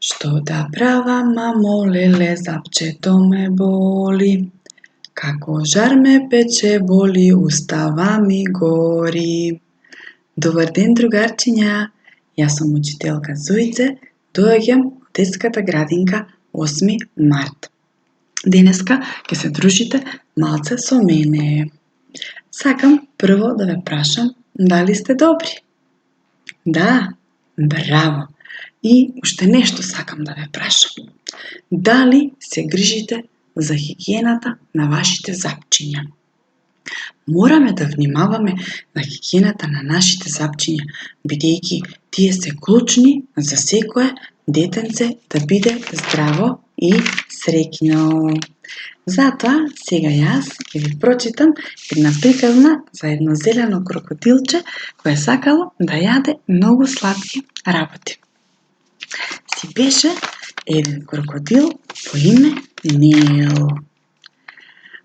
Што да правам, мамо, леле, запчето ме боли. Како жар ме пече, боли, устава ми гори. Добар ден, другарчиња. Јас сум учителка Зоице, доаѓам од детската градинка 8 март. Денеска ќе се дружите малце со мене. Сакам прво да ве прашам дали сте добри. Да, браво! И уште нешто сакам да ве прашам. Дали се грижите за хигиената на вашите запчиња? Мораме да внимаваме на хигиената на нашите запчиња, бидејќи тие се клучни за секое детенце да биде здраво и среќно. Затоа, сега јас ќе ви прочитам една приказна за едно зелено крокодилче кое сакало да јаде многу сладки работи. Си беше еден крокодил по име Нил,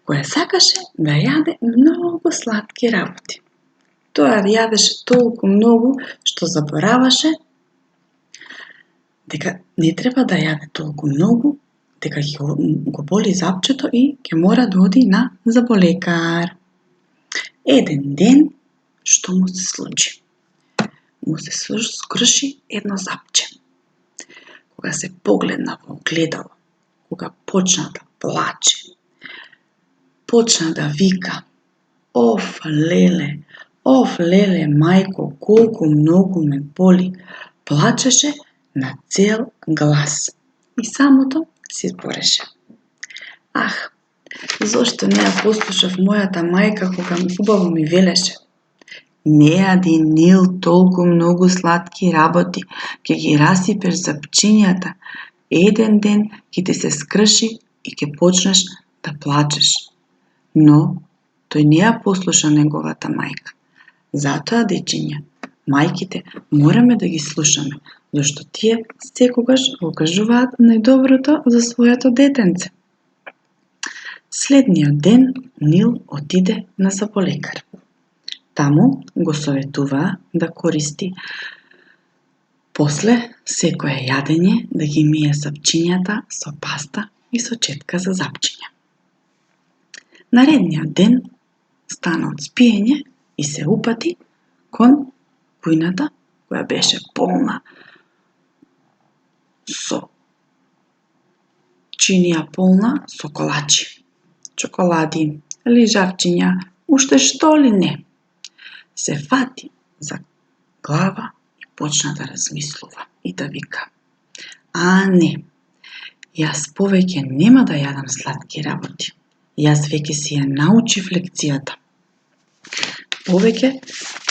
кој сакаше да јаде многу сладки работи. Тоа јадеше толку многу што забораваше дека не треба да јаде толку многу, дека ќе го боли запчето и ќе мора да оди на заболекар. Еден ден, што му се случи? Му се скрши едно запче. Кога се погледна во огледало, кога почна да плаче, почна да вика: Оф, леле, мајко, колку многу ме боли. Плачеше на цел глас и самото си збореше: Ах, зошто не ја послушав мојата мајка кога убаво ми велеше: не јади, Нил, толку многу сладки работи, ќе ги расипеш запчињата. Еден ден ќе ти се скрши и ќе почнеш да плачеш. Но тој не ја послуша неговата мајка. Затоа, дечиња, мајките мораме да ги слушаме, зашто тие секогаш го кажуваат најдоброто за своето детенце. Следниот ден Нил отиде на заболекар. Таму го советуваа да користи после секое јадење да ги мие запчињата со паста и со четка за запчиња. Наредниот ден стана од спиење и се упати кон кујната која беше полна со чинија полна со колачи, чоколади, лижавчиња, уште што ли не. Се фати за глава и почна да размислува и да вика: не, јас повеќе нема да јадам сладки работи. Јас веќе си ја научив лекцијата. Повеќе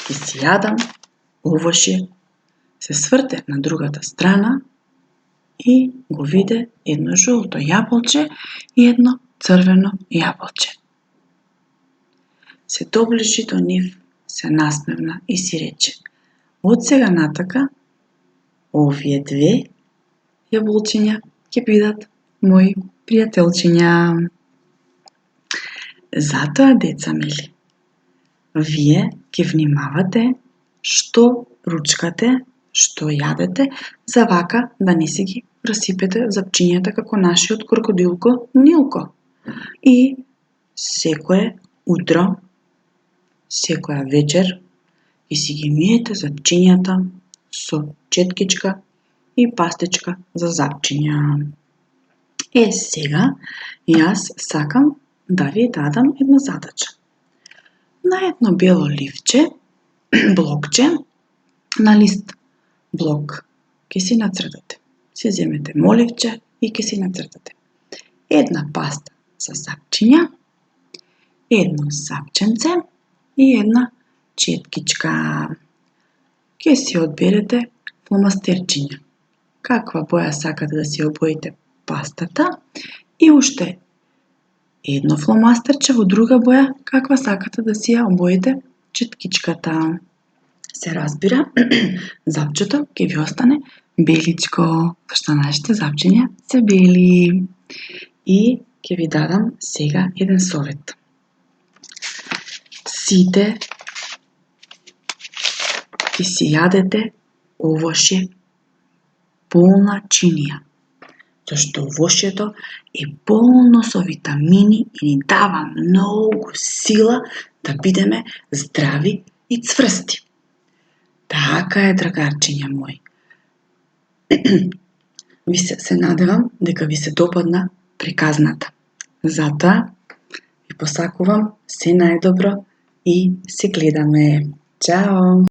ќе си јадам овошје. Се сврте на другата страна и го виде едно жолто јаболче и едно црвено јаболче. Се доближи до нив, се насмевна и си рече: од сега натака, овие две јаболчиња ќе бидат мои пријателчиња. Затоа, деца мили, вие ќе внимавате што ручкате, што јадете, за вака да не си ги расипете запчињата како нашиот крокодилко Нилко. И секое утро, секоја вечер и си ги миете запчињата со четкичка и пастичка за запчиња. Сега, јас сакам да ви дадам една задача. На едно бело ливче, блокче, на лист блок ќе си нацртате. Си земете моливче и ќе си нацртате една паста за запчиња, едно запченце и една четкичка. Ќе си одберете фломастерчиња. Каква боја сакате да си обоите пастата и уште едно фломастерче во друга боја каква сакате да си ја обоите четкичката. Се разбира, запчето ќе ви остане беличко, зашто нашите запчиња се бели. И ќе ви дадам сега еден совет. Сите ќе си јадете овошје полна чинија. Зашто овошјето е полно со витамини и ни дава многу сила да бидеме здрави и цврсти. Така е, драгарчиња мои. Се надевам дека ви се допадна приказната. Затоа ви посакувам се најдобро и се гледаме. Чао!